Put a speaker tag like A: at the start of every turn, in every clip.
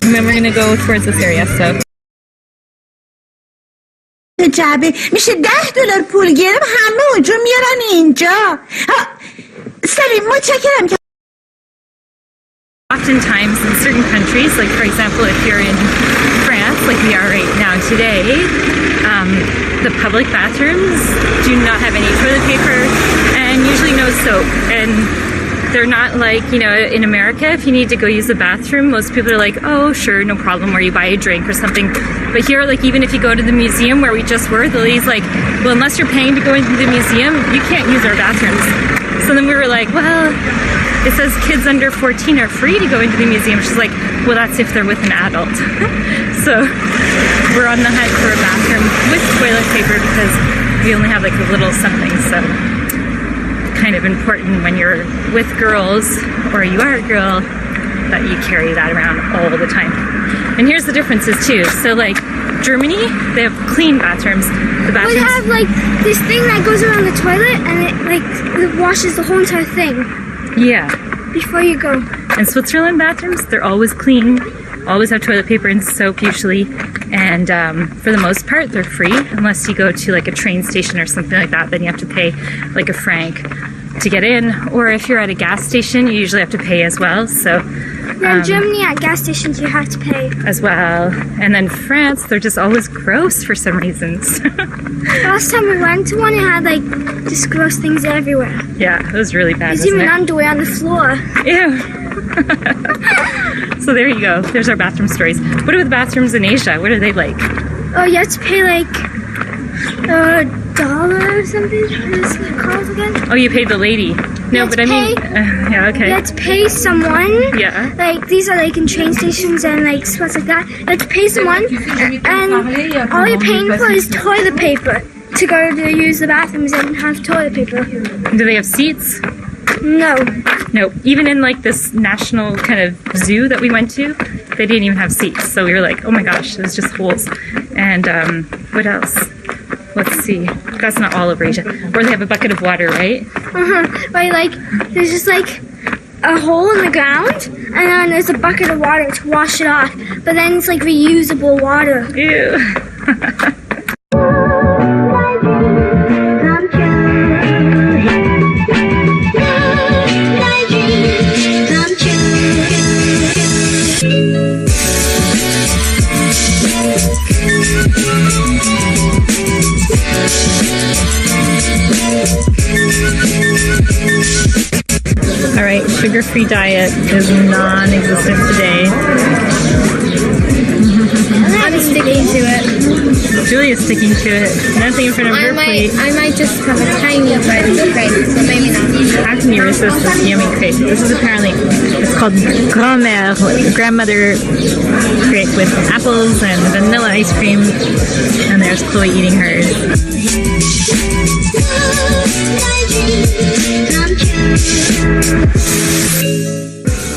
A: And then we're gonna go towards this area, so.
B: جعبه میشه $10 پول گرم همه اونجا میارن اینجا. سلیم متشکرم که
A: Oftentimes in certain countries, like for example, if you're in France, like we are right now today, the public bathrooms do not have any toilet paper and usually no soap. And they're not like, you know, in America, if you need to go use the bathroom, most people are like, oh, sure, no problem, or you buy a drink or something. But here, like, even if you go to the museum where we just were, the lady's like, well, unless you're paying to go into the museum, you can't use our bathrooms. So then we were like, well, it says kids under 14 are free to go into the museum. She's like, well, that's if they're with an adult. So we're on the hunt for a bathroom with toilet paper because we only have like a little something. So kind of important when you're with girls or you are a girl that you carry that around all the time. And here's the differences too. So like Germany, they have clean bathrooms. The bathrooms
C: they have like this thing that goes around the toilet and it washes the whole entire thing.
A: Yeah.
C: Before you go.
A: In Switzerland bathrooms, they're always clean, always have toilet paper and soap usually, and for the most part they're free unless you go to like a train station or something like that. Then you have to pay like a franc to get in, or if you're at a gas station you usually have to pay as well. So
C: in Germany at gas stations you have to pay
A: as well. And then France, they're just always gross for some reasons.
C: Last time we went to one, it had like just gross things everywhere.
A: Yeah, it was really bad.
C: There's even underwear on the floor.
A: Ew. So there you go. There's our bathroom stories. What are the bathrooms in Asia? What are they like?
C: Oh, you have to pay like $1 or something. What is it called again?
A: Oh, you paid the lady. No, but I mean, yeah, okay.
C: You have to pay someone.
A: Yeah.
C: Like these are like in train stations and like spots like that. You have to pay someone, and all you're paying for is toilet paper to go to use the bathrooms and have toilet paper.
A: Do they have seats?
C: No.
A: No. Even in like this national kind of zoo that we went to, they didn't even have seats. So we were like, oh my gosh, there's just holes. And what else? Let's see. That's not all over Asia. Or they have a bucket of water, right?
C: Right, like there's just like a hole in the ground, and then there's a bucket of water to wash it off. But then it's like reusable water.
A: Ew. Alright, sugar-free diet is non-existent today.
C: I'm sticking to it.
A: Julia's sticking to it. Nothing in front of her plate.
C: I might just have a tiny bite of the crepe, so maybe not.
A: How can you resist this yummy crepe? This is apparently, it's called grand-mère, grandmother crepe with apples and vanilla ice cream. And there's Chloe eating hers.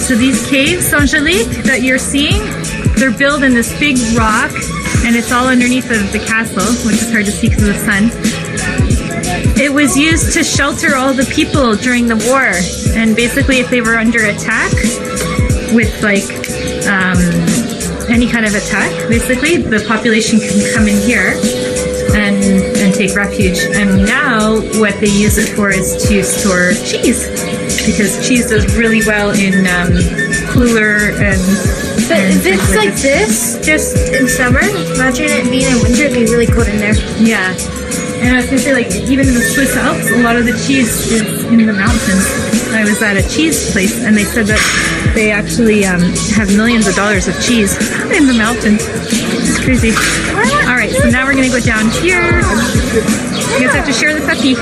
A: So these caves, Angelique, that you're seeing, they're built in this big rock, and it's all underneath of the castle, which is hard to see because of the sun. It was used to shelter all the people during the war, and basically if they were under attack with like any kind of attack, basically the population can come in here and take refuge. And now what they use it for is to store cheese, because cheese does really well in cooler and...
C: But if it's like this, just in summer, imagine it being in winter, it'd be really cold in there.
A: Yeah. And I was going to say, like, even in the Swiss Alps, a lot of the cheese is in the mountains. I was at a cheese place, and they said that they actually have millions of dollars of cheese in the mountains. It's crazy. Alright, so now we're going to go down here. You guys have to share the puppy.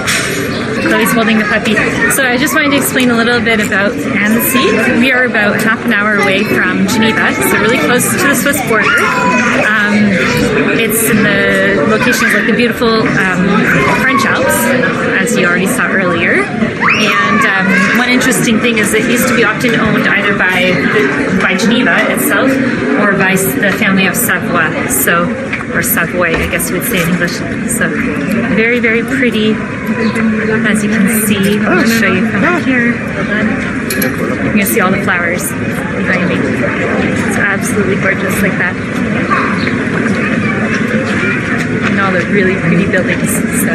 A: Chloe's holding the puppy. So I just wanted to explain a little bit about Annecy. We are about half an hour away from Geneva, so really close to the Swiss border. It's in the locations like the beautiful French Alps, as you already saw earlier. And one interesting thing is it used to be often owned either by Geneva itself or by the family of Savoy. So, or Savoy, I guess you would say in English. So very, very pretty, as you can see. I'll just show you from here. gonna see all the flowers behind me. It's absolutely gorgeous like that. And all the really pretty buildings, so.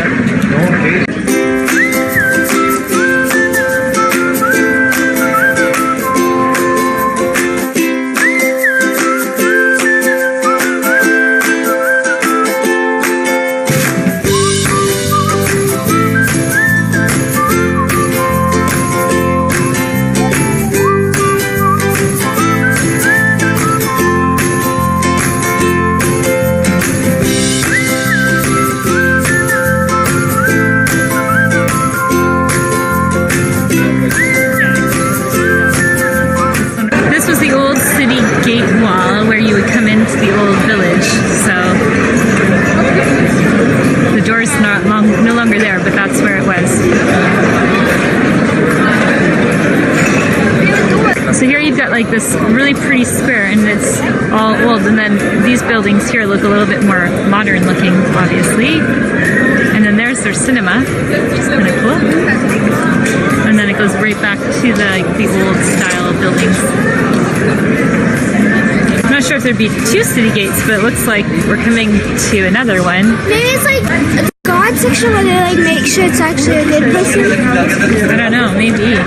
A: No longer there, but that's where it was. So here you've got like this really pretty square, and it's all old, and then these buildings here look a little bit more modern looking, obviously. And then there's their cinema, which is kind of cool. And then it goes right back to the old style buildings. I'm not sure if there'd be 2 city gates, but it looks like we're coming to another one.
C: Maybe it's like a God section where they like make sure it's actually a good person.
A: I don't know, maybe.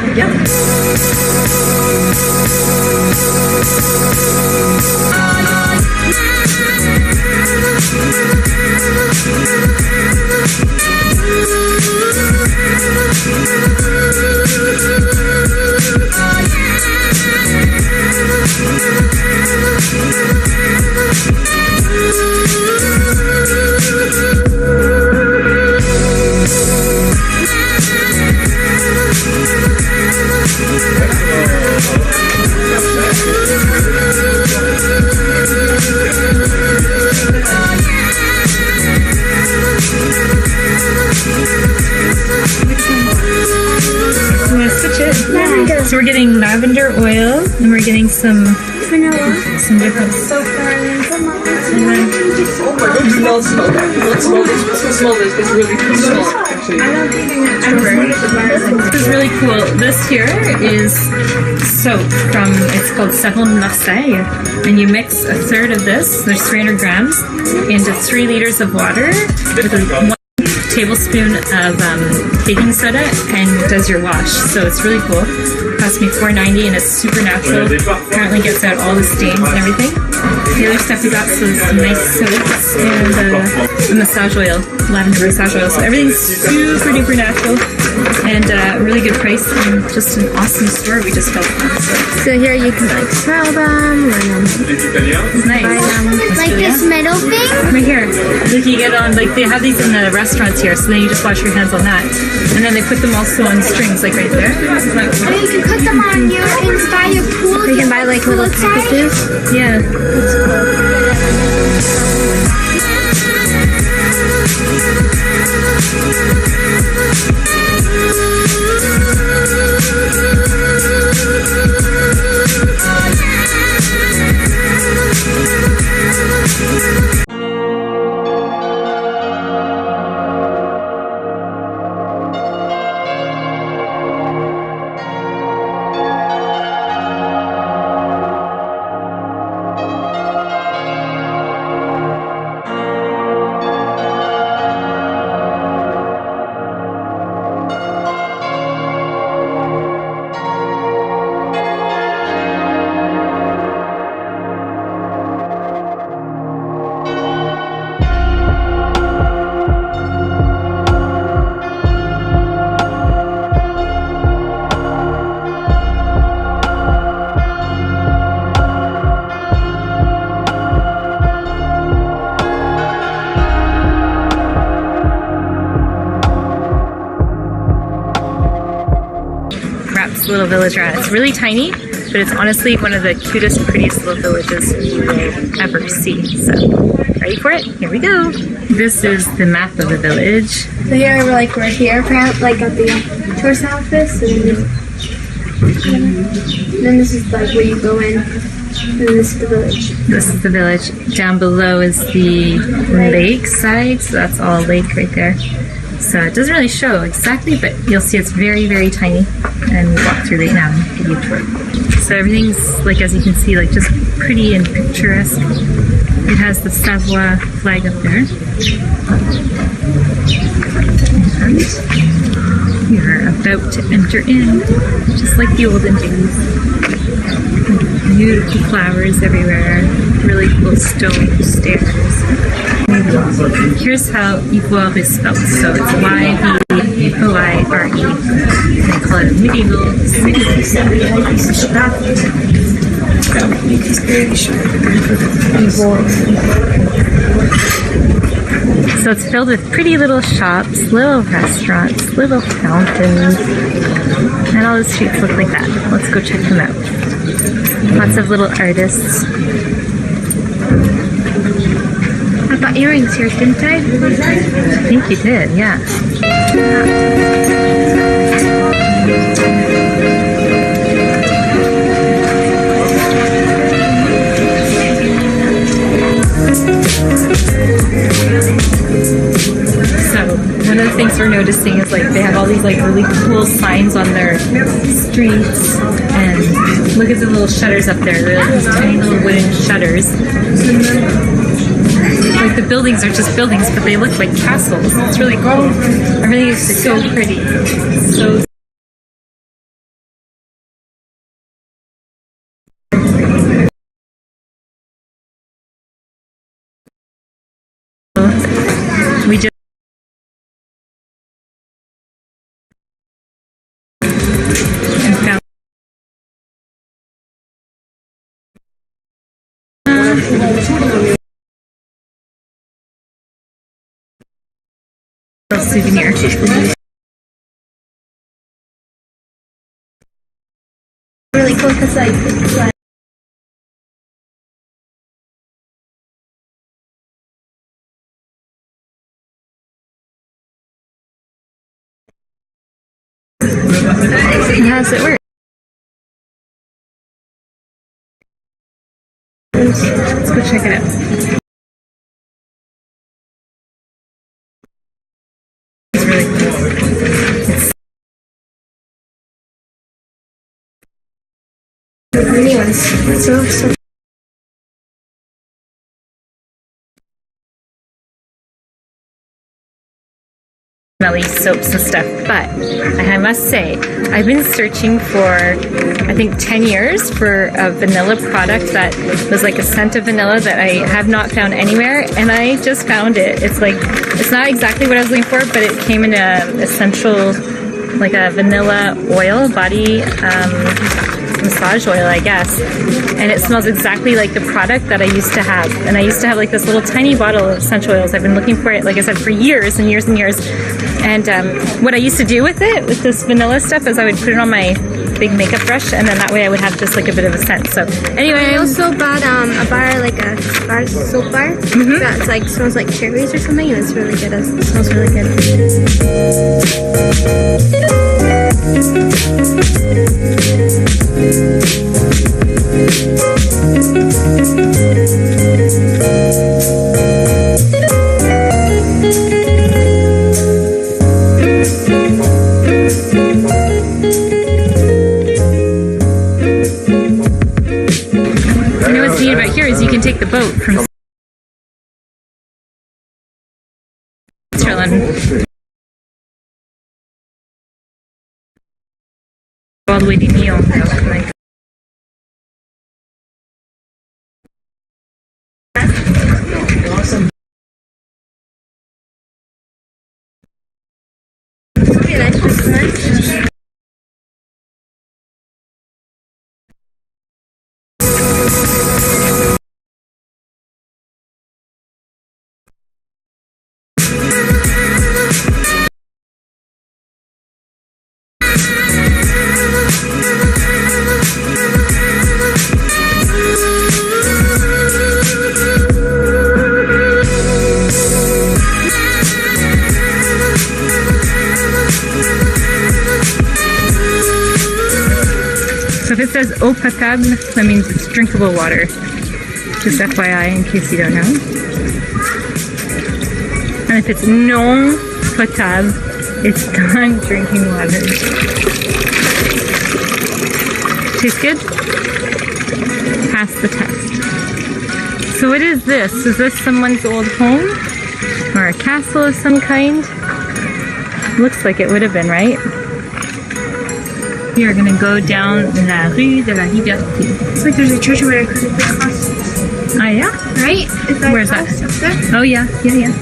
A: So we're getting lavender oil, and we're getting some
C: Vanilla.
A: Some different.
C: So far.
D: Oh my god, you not smell that. You not smell this. Let's smell this. It's really small, actually.
A: This is really cool. This here is soap from, it's called Savon Marseille. And you mix a third of this, there's 300 grams, into 3 liters of water with 1 tablespoon of baking soda, and it does your wash. So it's really cool. Cost me $4.90, and it's super natural. Apparently gets out all the stains and everything. The other stuff we got was some nice soaps and a massage oil, lavender massage oil. So everything's super duper natural and a really good price, and just an awesome store we just built.
C: So here you can like smell them and
A: It's nice.
C: like this metal thing.
A: Right here. Look, you get on, like, they have these in the restaurants here, so then you just wash your hands on that. And then they put them also on strings, like right there.
C: Or you can put them on your inside your pool.
A: You can buy like little packages. Yeah. Little village rat. It's really tiny, but it's honestly one of the cutest, prettiest little villages you will ever see. So, ready for it? Here we go. This is the map of the village.
C: So here we're like right here, perhaps like at the tourist office, and then this is like where you go in, and this is the village.
A: This is the village. Down below is the lake side, so that's all lake right there. So it doesn't really show exactly, but you'll see it's very, very tiny. And we'll walk through right now and give you a tour. So everything's, like, as you can see, like, just pretty and picturesque. It has the Savoie flag up there. And we are about to enter in, just like the olden days. Beautiful flowers everywhere, really cool stone stairs. Here's how Ivoire is spelled. So it's Y-V-O-I-R-E. They call it a medieval city. So it's filled with pretty little shops, little restaurants, little fountains, and all the streets look like that. Let's go check them out. Lots of little artists.
C: I got earrings here, didn't I?
A: I think you did, yeah. So one of the things we're noticing is like they have all these like really cool signs on their streets, and look at the little shutters up there. They're like these tiny little wooden shutters. Like the buildings are just buildings, but they look like castles. It's really cool. Everything is so pretty. So we just found a souvenir.
C: Really cool because like it's like
A: How does it work? Let's go check it out. It's really cool.
C: mini ones. So
A: smelly soaps and stuff, but I must say I've been searching for I think 10 years for a vanilla product that was like a scent of vanilla that I have not found anywhere, and I just found it. It's like, it's not exactly what I was looking for, but it came in a essential, like a vanilla oil, body massage oil, I guess, and it smells exactly like the product that I used to have. And I used to have like this little tiny bottle of essential oils. I've been looking for it, like I said, for years and years and years. And what I used to do with it, with this vanilla stuff, is I would put it on my big makeup brush, and then that way I would have just like a bit of a scent. So anyway,
C: I also bought a bar, like a bar, soap bar that's like smells like cherries or something, and it's really good. It smells really good.
A: You know what's neat about here is you can take the boat from Switzerland all the way to Neon.
D: Awesome.
A: So if it says eau potable, that means it's drinkable water. Just FYI, in case you don't know. And if it's non potab. It's not drinking water. Tastes good? Pass the test. So what is this? Is this someone's old home? Or a castle of some kind? Looks like it would have been, right? We are gonna go down la rue de la Liberté.
C: It's like there's a church where I could have been crossed.
A: Ah, yeah?
C: Right? Is that
A: Where's that?
C: house up there?
A: Oh, yeah, yeah, yeah.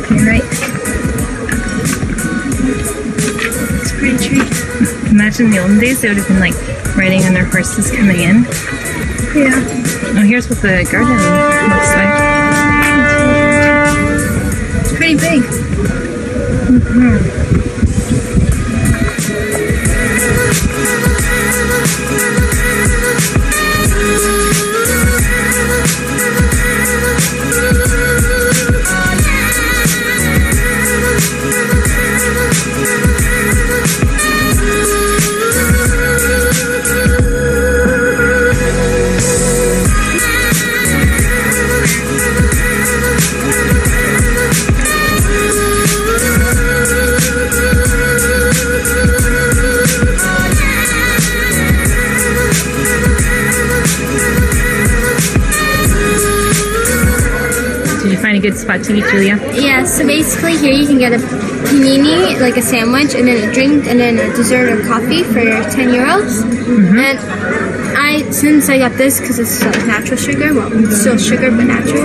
A: Okay, right.
C: It's a pretty tree.
A: Imagine in the olden days, they would have been like riding on their horses coming in.
C: Yeah.
A: Oh, here's what the garden looks like.
C: It's pretty big.
A: Did you find a good spot to eat, Julia?
C: Yeah, so basically here you can get a panini, like a sandwich, and then a drink, and then a dessert or coffee for 10 euros. And since I got this, because it's like natural sugar, well, it's still sugar, but natural,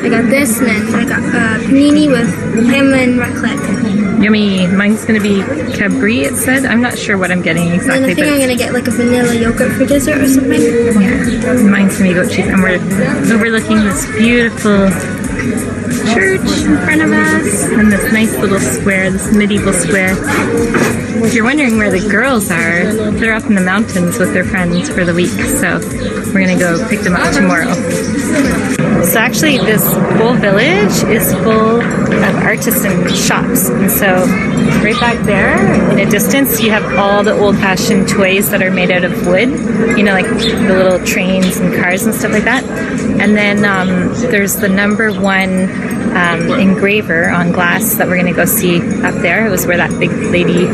C: I got this, and then I got a panini with ham and raclette.
A: Yummy. Mine's gonna be Cabri, it said. I'm not sure what I'm getting
C: And
A: exactly,
C: then I think
A: but
C: I'm going to get like a vanilla yogurt for dessert or something.
A: yeah, mine's gonna be goat cheese. And we're overlooking this beautiful church in front of us and this nice little square, this medieval square. If you're wondering where the girls are, they're up in the mountains with their friends for the week, so we're gonna go pick them up tomorrow. So actually this whole village is full of artisan shops, and so right back there in a distance you have all the old-fashioned toys that are made out of wood, you know, like the little trains and cars and stuff like that. And then there's the #1 engraver on glass that we're going to go see up there. It was where that big lady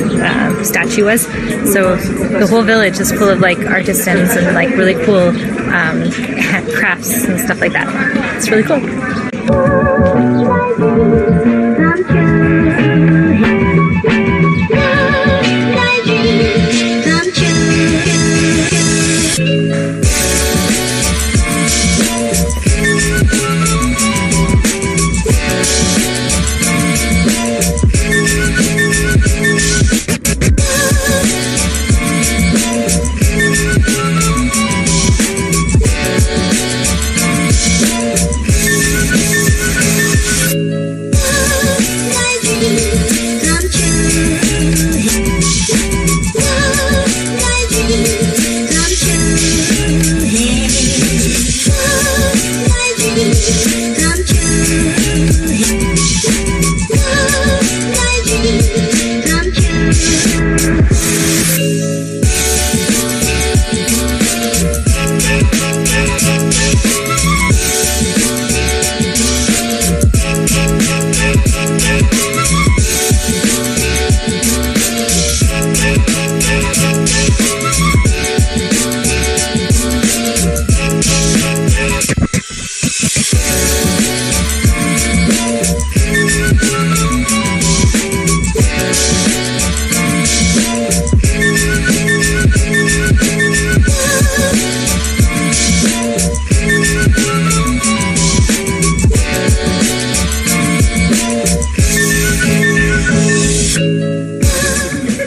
A: statue was. So the whole village is full of like artisans and like really cool crafts and stuff like that. It's really cool.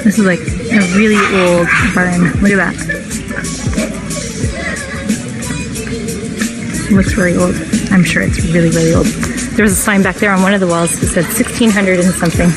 A: This is like a really old barn. Look at that. It looks really old. I'm sure it's really, really old. There was a sign back there on one of the walls that said 1600 and something.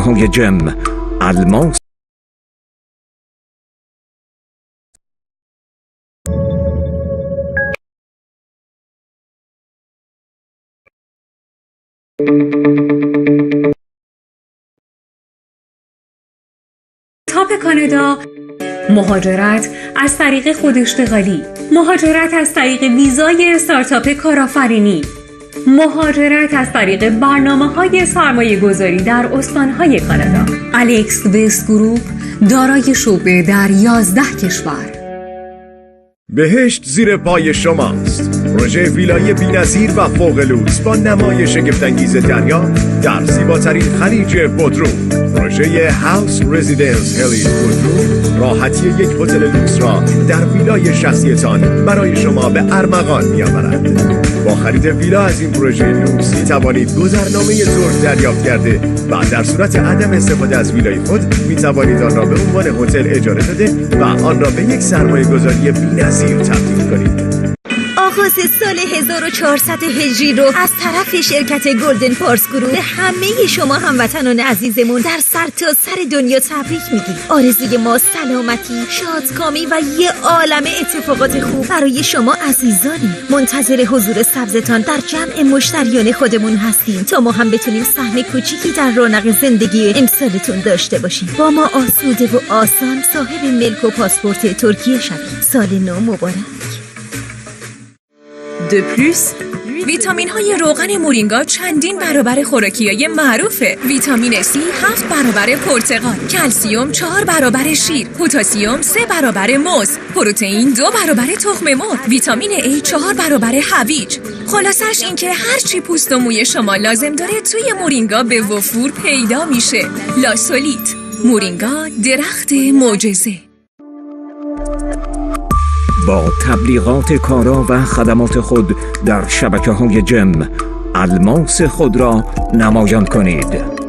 E: های جم الماس
F: تاپ کانادا، مهاجرت از طریق خوداشتغالی، مهاجرت از طریق ویزای استارتاپ کارآفرینی، مهاجرت از طریق برنامه‌های سرمایه‌گذاری در استان‌های کانادا. الکس وست گروپ دارای شعبه در 11 کشور.
G: بهشت زیر پای شماست. پروژه ویلای بی‌نظیر و فوق‌العاده با نمای شگفت‌انگیز دریا در زیباترین خلیج بودروم. پروژه هاوس رزیدنس هلی بودروم راحتی یک هتل لوکس را در ویلای شخصیتان برای شما به ارمغان می‌آورد. با خرید ویلا از این پروژه لوکس می‌توانید گذرنامه ترک دریافت کرده و در صورت عدم استفاده از ویلای خود می‌توانید آن را به عنوان هتل اجاره داده و آن را به یک سرمایه‌گذاری بی‌نظیر تبدیل کنید.
B: آغاز سال 1400 هجری رو از طرف شرکت گلدن پارس گروپ به همه شما هموطنان عزیزمون در سرتاسر دنیا تبریک میگیم. آرزوی ما سلامتی، شادکامی و یه عالمه اتفاقات خوب برای شما عزیزانیم. منتظر حضور سبزتان در جمع مشتریان خودمون هستیم تا ما هم بتونیم سهم کوچیکی در رونق زندگی امسالتون داشته باشیم. با ما آسوده و آسان صاحب ملک و پاسپورت ترکیه شوید. سال نو مبارک.
H: دو پلوس ویتامین های روغن مورینگا چندین برابر خوراکیای معروفه. ویتامین C 7 برابر پرتقال، کلسیوم 4 برابر شیر، پتاسیم 3 برابر موز، پروتئین 2 برابر تخم مرغ، ویتامین A 4 برابر هویج. خلاصش این که هر چی پوست و موی شما لازم داره توی مورینگا به وفور پیدا میشه. لاسولیت، مورینگا درخت معجزه.
E: با تبلیغات کارا و خدمات خود در شبکه‌های جم الماس خود را نمایان کنید.